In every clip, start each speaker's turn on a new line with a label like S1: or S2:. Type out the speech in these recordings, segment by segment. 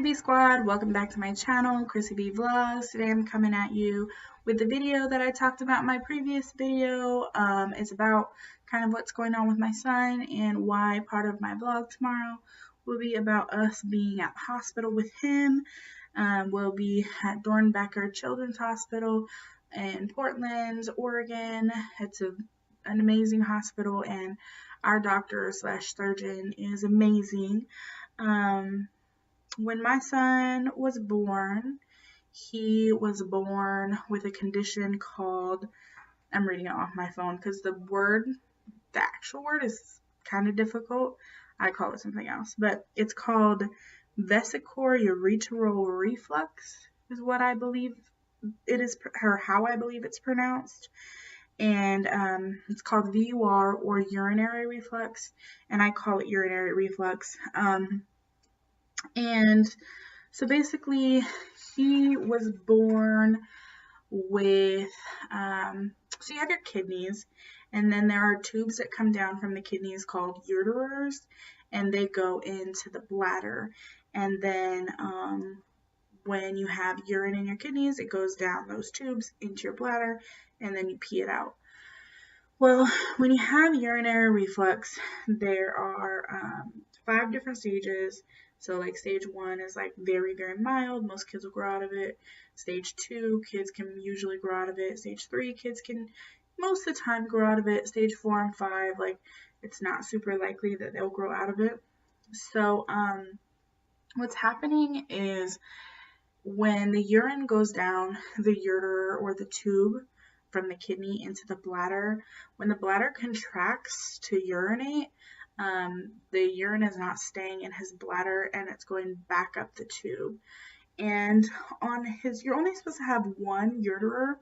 S1: KrissyB Squad, welcome back to my channel, KrissyBVlogs. Today I'm coming at you with the video that I talked about in my previous video. It's about kind of what's going on with my son and why part of my vlog tomorrow will be about us being at the hospital with him. We'll be at Dornbecher Children's Hospital in Portland, Oregon. It's an amazing hospital and our doctor slash surgeon is amazing. When my son was born, he was born with a condition called, I'm reading it off my phone because the actual word is kind of difficult. I call it something else, but it's called vesicoureteral reflux is what I believe it is, or how I believe it's pronounced. And it's called VUR or urinary reflux, and I call it urinary reflux. And so basically he was born with, so you have your kidneys, and then there are tubes that come down from the kidneys called ureters, and they go into the bladder. And then when you have urine in your kidneys, it goes down those tubes into your bladder, and then you pee it out. Well, when you have urinary reflux, there are 5 different stages. So like stage 1 is like very, very mild. Most kids will grow out of it. Stage 2, kids can usually grow out of it. Stage 3, kids can most of the time grow out of it. Stage 4 and 5, like it's not super likely that they'll grow out of it. So what's happening is when the urine goes down the ureter or the tube from the kidney into the bladder, when the bladder contracts to urinate, the urine is not staying in his bladder and it's going back up the tube. And on his, you're only supposed to have 1 ureter,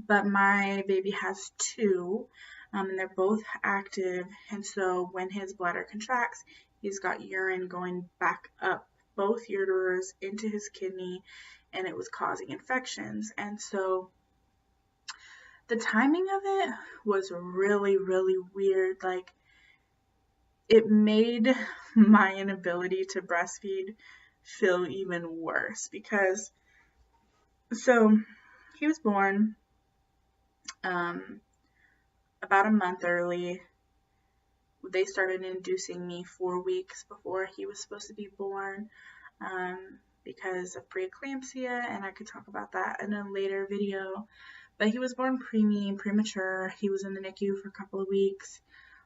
S1: but my baby has 2, and they're both active. And so when his bladder contracts, he's got urine going back up both ureters into his kidney, and it was causing infections. And so the timing of it was really, really weird. Like, it made my inability to breastfeed feel even worse because, so he was born about a month early. They started inducing me 4 weeks before he was supposed to be born because of preeclampsia, and I could talk about that in a later video. But he was born premature. He was in the NICU for a couple of weeks.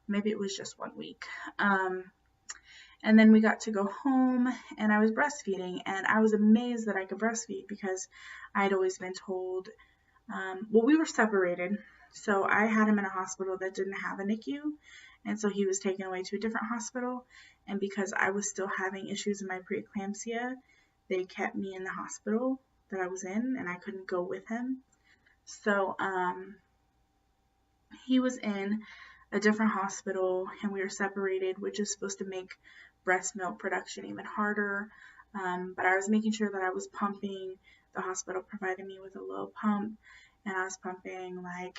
S1: Maybe it was just 1 week. And then we got to go home and I was breastfeeding, and I was amazed that I could breastfeed because I'd always been told, well, we were separated. So I had him in a hospital that didn't have a NICU. And so he was taken away to a different hospital. And because I was still having issues in my preeclampsia, they kept me in the hospital that I was in, and I couldn't go with him. So he was in a different hospital and we were separated, which is supposed to make breast milk production even harder. But I was making sure that I was pumping. The hospital provided me with a low pump, and I was pumping, like,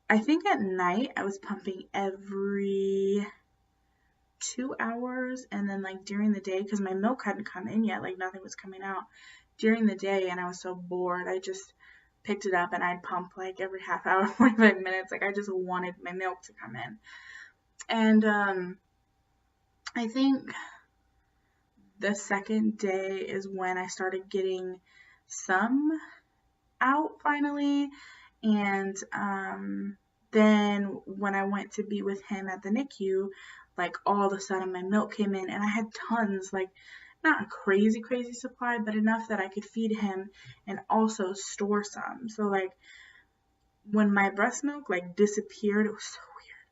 S1: I think at night I was pumping every 2 hours, and then like during the day, because my milk hadn't come in yet, like nothing was coming out during the day, and I was so bored, I just picked it up and I'd pump like every half hour, 45 minutes. Like I just wanted my milk to come in. And I think the second day is when I started getting some out finally. And then when I went to be with him at the NICU, like all of a sudden my milk came in, and I had tons, like not a crazy supply, but enough that I could feed him and also store some. So like when my breast milk like disappeared, it was so weird.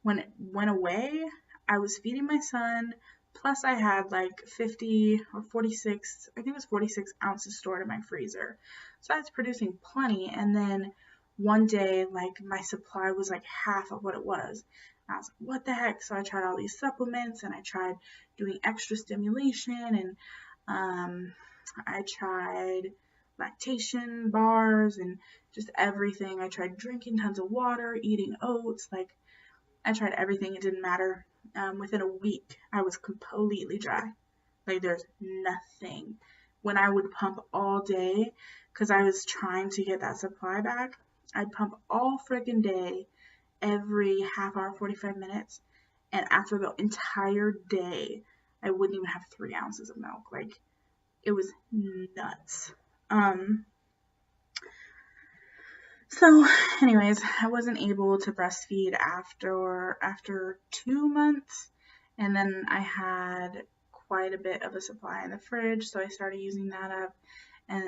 S1: When it went away, I was feeding my son, plus I had like 50 or 46, I think it was 46 ounces stored in my freezer. So I was producing plenty, and then one day like my supply was like half of what it was. I was like, what the heck? So I tried all these supplements, and I tried doing extra stimulation, and I tried lactation bars and just everything. I tried drinking tons of water, eating oats, like I tried everything. It didn't matter. within a week, I was completely dry. Like there's nothing. When I would pump all day, because I was trying to get that supply back, I'd pump all freaking day, every half hour, 45 minutes. And after the entire day, I wouldn't even have 3 ounces of milk. Like, it was nuts. So anyways, I wasn't able to breastfeed after 2 months, and then I had quite a bit of a supply in the fridge, so I started using that up,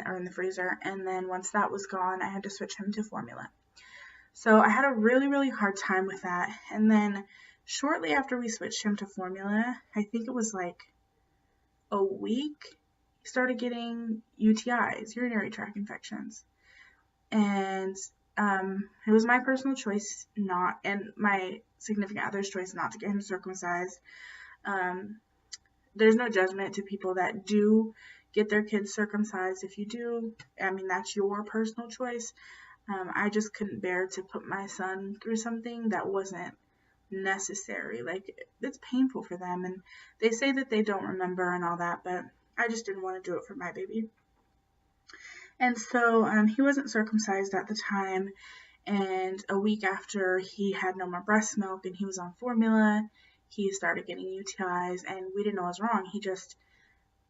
S1: or in the freezer, and then once that was gone, I had to switch him to formula. So I had a really, really hard time with that, and then shortly after we switched him to formula, I think it was like a week, he started getting UTIs, urinary tract infections. And it was my personal choice and my significant other's choice not to get him circumcised. There's no judgment to people that do get their kids circumcised. If you do, I mean, that's your personal choice. I just couldn't bear to put my son through something that wasn't necessary. Like, it's painful for them, and they say that they don't remember and all that, but I just didn't want to do it for my baby. And so he wasn't circumcised at the time, and a week after he had no more breast milk and he was on formula, he started getting UTIs, and we didn't know what was wrong.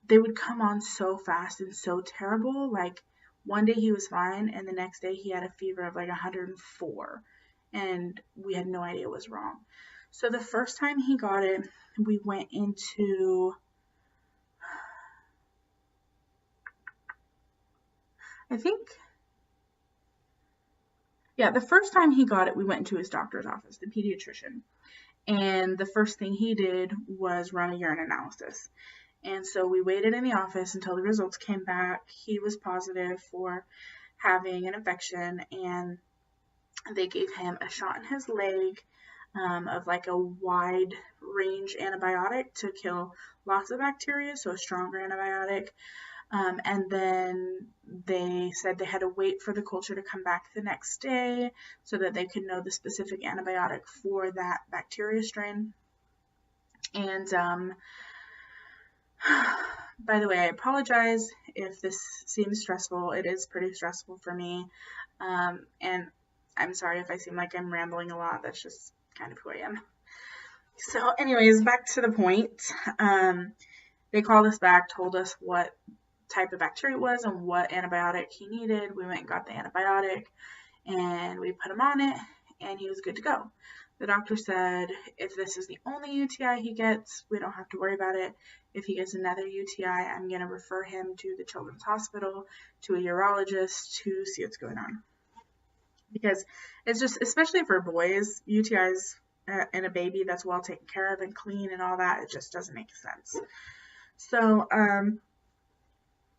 S1: They would come on so fast and so terrible. Like, one day he was fine, and the next day he had a fever of like 104, and we had no idea what was wrong. So the first time he got it, we went into, the first time he got it, we went into his doctor's office, the pediatrician. And the first thing he did was run a urine analysis. And so we waited in the office until the results came back. He was positive for having an infection, and they gave him a shot in his leg of like a wide range antibiotic to kill lots of bacteria, so a stronger antibiotic. And then they said they had to wait for the culture to come back the next day so that they could know the specific antibiotic for that bacteria strain. And by the way, I apologize if this seems stressful. It is pretty stressful for me. And I'm sorry if I seem like I'm rambling a lot. That's just kind of who I am. So anyways, back to the point. They called us back, told us what type of bacteria it was and what antibiotic he needed. We went and got the antibiotic, and we put him on it, and he was good to go. The doctor said if this is the only UTI he gets, we don't have to worry about it. If he gets another UTI, I'm going to refer him to the children's hospital, to a urologist, to see what's going on. Because it's just, especially for boys, UTIs in a baby that's well taken care of and clean and all that, it just doesn't make sense. So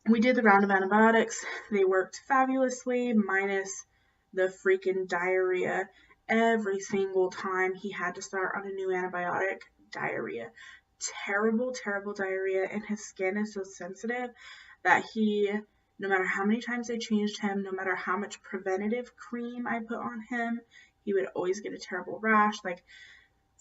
S1: we did the round of antibiotics. They worked fabulously, minus the freaking diarrhea. Every single time he had to start on a new antibiotic, diarrhea. Terrible, terrible diarrhea, and his skin is so sensitive that no matter how many times I changed him, no matter how much preventative cream I put on him, he would always get a terrible rash. Like,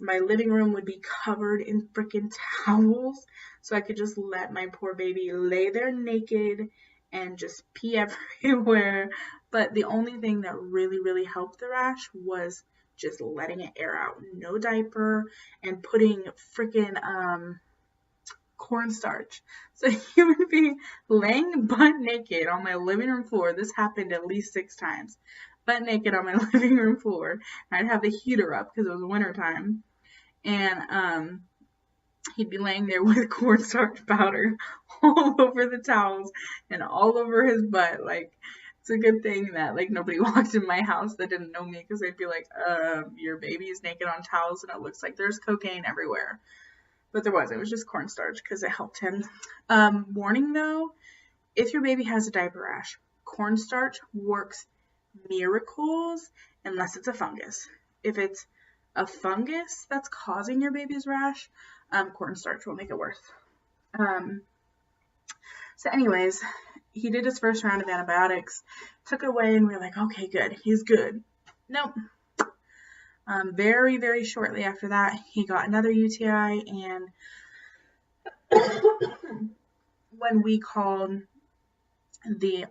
S1: my living room would be covered in freaking towels, so I could just let my poor baby lay there naked and just pee everywhere. But the only thing that really, really helped the rash was just letting it air out. No diaper, and putting freaking cornstarch. So he would be laying butt naked on my living room floor. This happened at least 6 times. Butt naked on my living room floor. I'd have the heater up because it was winter time. And he'd be laying there with cornstarch powder all over the towels and all over his butt. Like, it's a good thing that, like, nobody walked in my house that didn't know me, because they'd be like, your baby is naked on towels and it looks like there's cocaine everywhere. But it was just cornstarch because it helped him. Warning though, if your baby has a diaper rash, cornstarch works miracles unless it's a fungus. If it's a fungus that's causing your baby's rash, cornstarch will make it worse. So anyways, he did his first round of antibiotics, took it away, and we were like, okay, good, he's good. Nope. Very, very shortly after that, he got another UTI, and when we called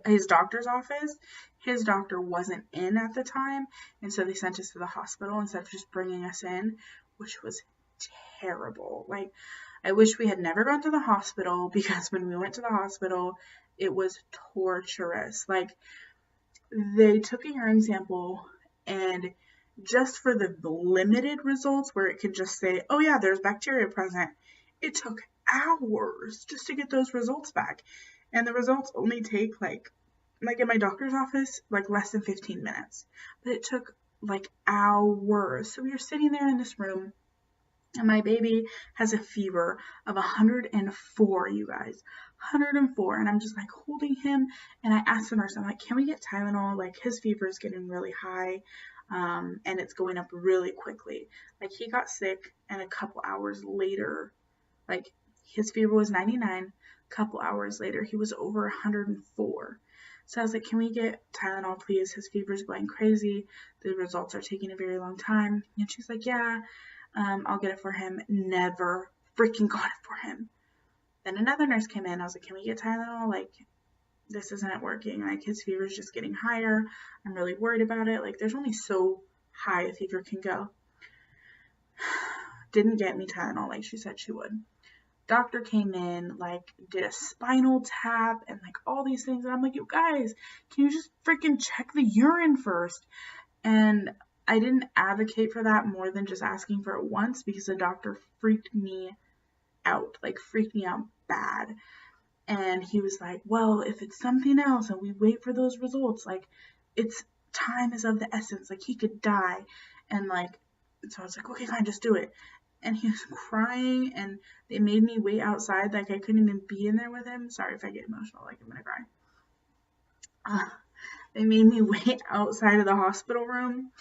S1: his doctor's office, his doctor wasn't in at the time, and so they sent us to the hospital instead of just bringing us in, which was terrible. Like, I wish we had never gone to the hospital, because when we went to the hospital, it was torturous. Like, they took a urine sample, and just for the limited results where it could just say, oh yeah, there's bacteria present, it took hours just to get those results back. And the results only take like in my doctor's office, like less than 15 minutes. But it took like hours. So we were sitting there in this room, and my baby has a fever of 104, you guys. 104. And I'm just like holding him, and I asked the nurse, I'm like, can we get Tylenol? Like, his fever is getting really high, and it's going up really quickly. Like, he got sick, and a couple hours later, like, his fever was 99. A couple hours later, he was over 104. So I was like, can we get Tylenol, please? His fever's going crazy. The results are taking a very long time. And she's like, yeah, I'll get it for him. Never freaking got it for him. Then another nurse came in. I was like, can we get Tylenol? Like, this isn't working. Like, his fever's just getting higher. I'm really worried about it. Like, there's only so high a fever can go. Didn't get me Tylenol like she said she would. Doctor came in, like, did a spinal tap and like all these things, and I'm like, you guys, can you just freaking check the urine first? And I didn't advocate for that more than just asking for it once, because the doctor freaked me out bad. And he was like, well, if it's something else and we wait for those results, like, it's time is of the essence, like, he could die. And like, so I was like, okay, fine, just do it. And he was crying, and they made me wait outside. Like, I couldn't even be in there with him. Sorry if I get emotional, like, I'm gonna cry. They made me wait outside of the hospital room,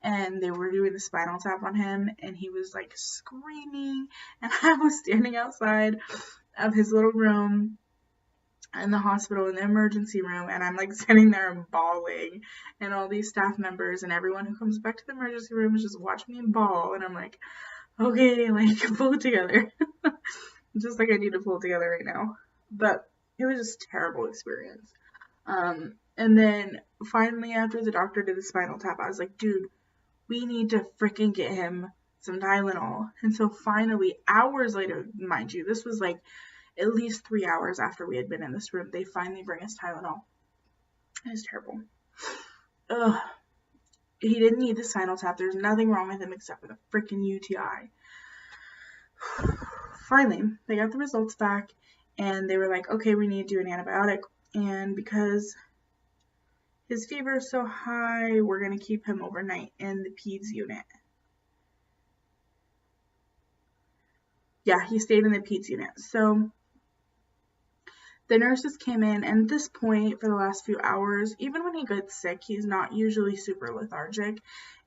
S1: and they were doing the spinal tap on him, and he was like screaming, and I was standing outside of his little room in the hospital, in the emergency room, and I'm like sitting there and bawling, and all these staff members and everyone who comes back to the emergency room is just watching me bawl, and I'm like, okay, like, pull it together. Just like I need to pull it together right now. But it was just a terrible experience. And then finally, after the doctor did the spinal tap, I was like, dude, we need to freaking get him some Tylenol. And so finally, hours later, mind you, this was like at least 3 hours after we had been in this room, they finally bring us Tylenol. It was terrible. Ugh. He didn't need the spinal tap. There's nothing wrong with him except for the freaking UTI. Finally, they got the results back, and they were like, okay, we need to do an antibiotic. And because his fever is so high, we're going to keep him overnight in the peds unit. Yeah, he stayed in the peds unit. So the nurses came in, and at this point, for the last few hours, even when he gets sick, he's not usually super lethargic,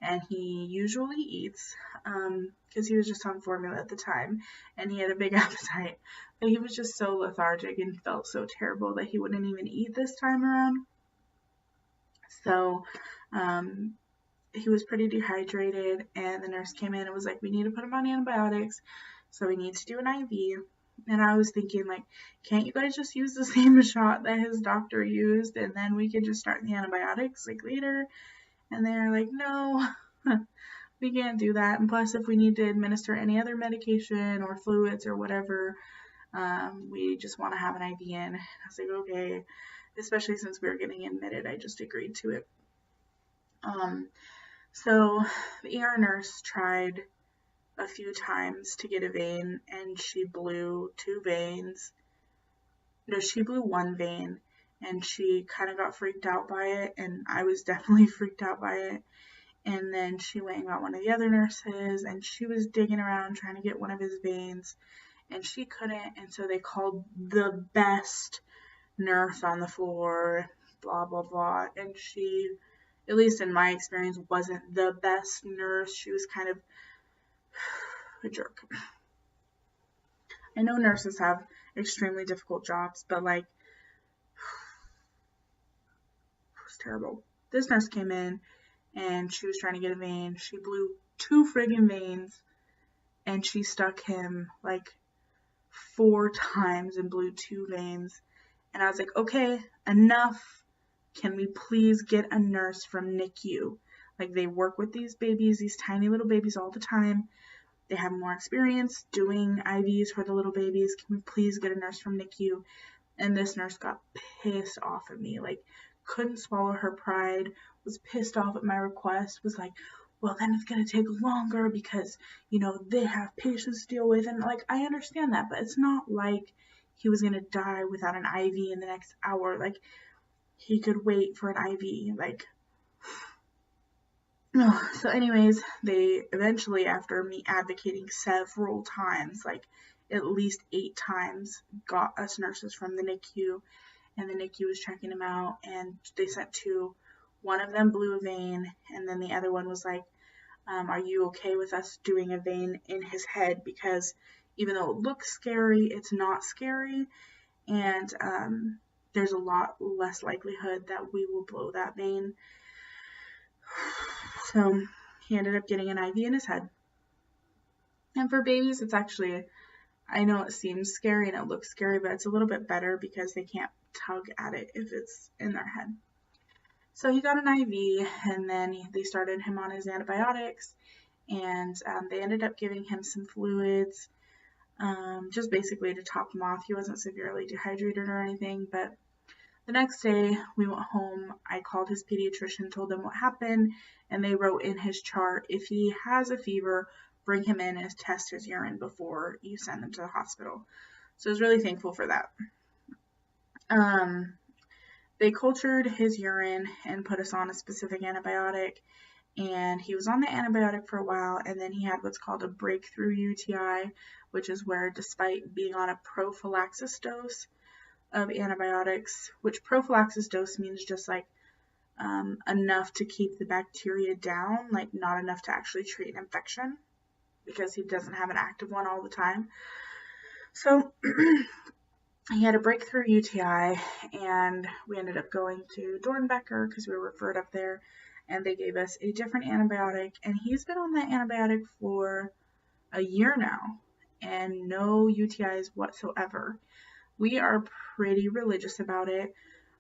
S1: and he usually eats, because he was just on formula at the time, and he had a big appetite, but he was just so lethargic and felt so terrible that he wouldn't even eat this time around. So, he was pretty dehydrated, and the nurse came in and was like, we need to put him on antibiotics, so we need to do an IV. And I was thinking, like, can't you guys just use the same shot that his doctor used, and then we could just start the antibiotics, like, later? And they're like, no, we can't do that. And plus, if we need to administer any other medication or fluids or whatever, we just want to have an IV in. I was like, okay. Especially since we were getting admitted, I just agreed to it. So the ER nurse tried a few times to get a vein, and she blew 2 veins. No, she blew 1 vein, and she kind of got freaked out by it, and I was definitely freaked out by it. And then she went and got one of the other nurses, and she was digging around trying to get one of his veins, and she couldn't, and so they called the best nurse on the floor, blah, blah, blah, and she, at least in my experience, wasn't the best nurse. She was kind of a jerk. I know nurses have extremely difficult jobs, but like, it was terrible. This nurse came in, and she was trying to get a vein. She blew 2 friggin' veins, and she stuck him like 4 times and blew 2 veins. And I was like, okay, enough. Can we please get a nurse from NICU? Like, they work with these babies, these tiny little babies all the time. They have more experience doing IVs for the little babies. Can we please get a nurse from NICU? And this nurse got pissed off at me, like, couldn't swallow her pride, was pissed off at my request, was like, well, then it's going to take longer because, you know, they have patients to deal with. And, like, I understand that, but it's not like he was going to die without an IV in the next hour. Like, he could wait for an IV. Like, so anyways, they eventually, after me advocating several times, like at least 8 times, got us nurses from the NICU, and the NICU was checking him out, and they sent 2. One of them blew a vein, and then the other one was like, are you okay with us doing a vein in his head? Because even though it looks scary, it's not scary, and there's a lot less likelihood that we will blow that vein. So he ended up getting an IV in his head. And for babies, it's actually, I know it seems scary and it looks scary, but it's a little bit better because they can't tug at it if it's in their head. So he got an IV, and then they started him on his antibiotics, and they ended up giving him some fluids, just basically to top him off. He wasn't severely dehydrated or anything, but the next day we went home. I called his pediatrician, told them what happened, and they wrote in his chart, if he has a fever, bring him in and test his urine before you send him to the hospital. So I was really thankful for that. They cultured his urine and put us on a specific antibiotic, and he was on the antibiotic for a while, and then he had what's called a breakthrough UTI, which is where, despite being on a prophylaxis dose of antibiotics, which prophylaxis dose means just like enough to keep the bacteria down, like not enough to actually treat an infection, because he doesn't have an active one all the time. So he had a breakthrough UTI, and we ended up going to Dornbecher because we were referred up there, and they gave us a different antibiotic, and he's been on that antibiotic for a year now, and no UTIs whatsoever. We are pretty religious about it.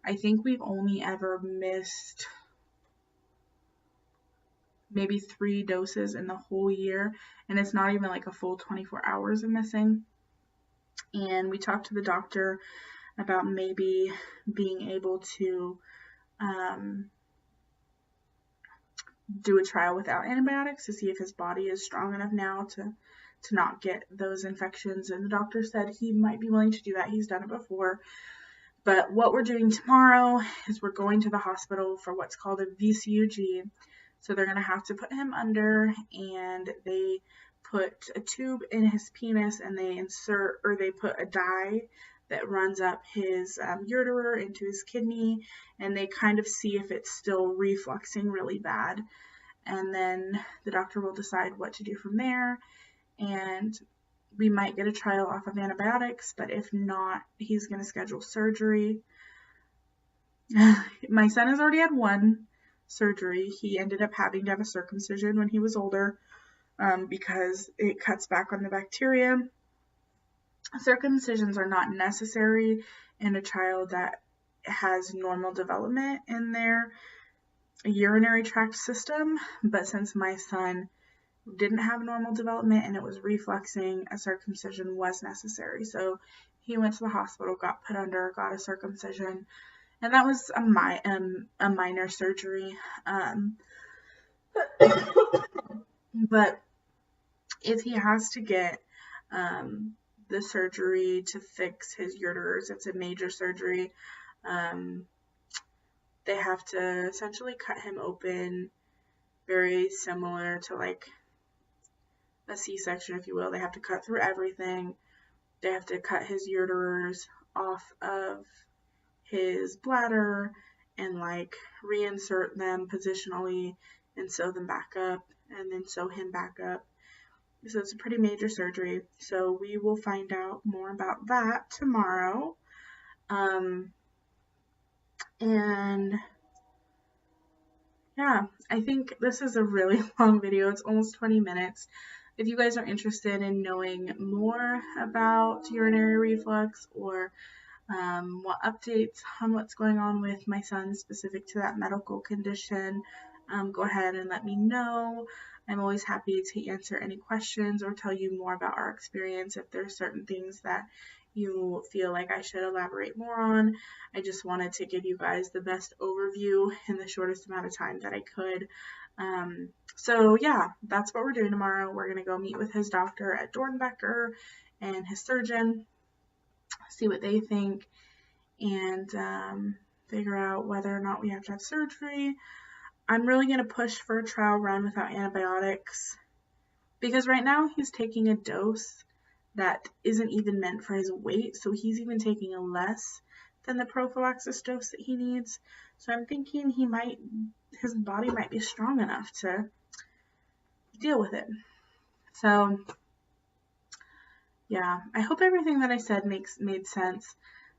S1: I think we've only ever missed maybe 3 doses in the whole year, and it's not even like a full 24 hours of missing. And we talked to the doctor about maybe being able to do a trial without antibiotics to see if his body is strong enough now to not get those infections. And the doctor said he might be willing to do that. He's done it before. But what we're doing tomorrow is we're going to the hospital for what's called a VCUG. So they're going to have to put him under, and they put a tube in his penis, and they put a dye that runs up his ureter into his kidney, and they kind of see if it's still refluxing really bad. And then the doctor will decide what to do from there, and we might get a trial off of antibiotics, but if not, he's going to schedule surgery. My son has already had 1 surgery. He ended up having to have a circumcision when he was older, because it cuts back on the bacteria. Circumcisions are not necessary in a child that has normal development in their urinary tract system, but since my son didn't have normal development and it was refluxing, a circumcision was necessary. So he went to the hospital, got put under, got a circumcision, and that was a minor surgery. But if he has to get the surgery to fix his ureters, it's a major surgery. They have to essentially cut him open, very similar to like a C-section, if you will. They have to cut through everything. They have to cut his ureters off of his bladder and like reinsert them positionally and sew them back up, and then sew him back up. So it's a pretty major surgery. So we will find out more about that tomorrow. And yeah, I think this is a really long video. It's almost 20 minutes. If you guys are interested in knowing more about urinary reflux or what updates on what's going on with my son specific to that medical condition, go ahead and let me know. I'm always happy to answer any questions or tell you more about our experience if there's certain things that you feel like I should elaborate more on. I just wanted to give you guys the best overview in the shortest amount of time that I could. So yeah, that's what we're doing tomorrow. We're going to go meet with his doctor at Dornbecher and his surgeon, see what they think, and figure out whether or not we have to have surgery. I'm really going to push for a trial run without antibiotics because right now he's taking a dose that isn't even meant for his weight, so he's even taking a less than the prophylaxis dose that he needs. So I'm thinking his body might be strong enough to deal with it. So yeah, I hope everything that I said made sense.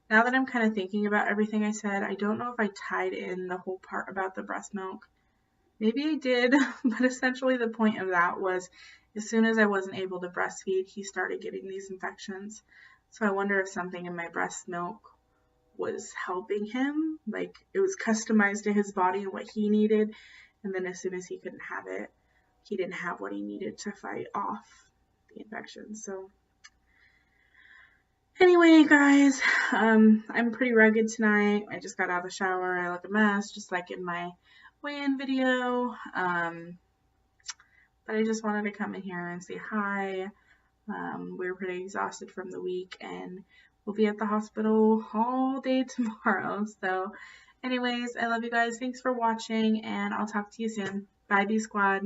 S1: Now that I'm kind of thinking about everything I said, I don't know if I tied in the whole part about the breast milk. Maybe I did, but essentially the point of that was as soon as I wasn't able to breastfeed, he started getting these infections. So I wonder if something in my breast milk was helping him, like it was customized to his body and what he needed. And then as soon as he couldn't have it, he didn't have what he needed to fight off the infection. So anyway, guys, I'm pretty rugged tonight. I just got out of the shower. I look a mess, just like in my weigh-in video. But I just wanted to come in here and say hi. We were pretty exhausted from the week, and we'll be at the hospital all day tomorrow. So anyways, I love you guys. Thanks for watching, and I'll talk to you soon. Bye, B Squad.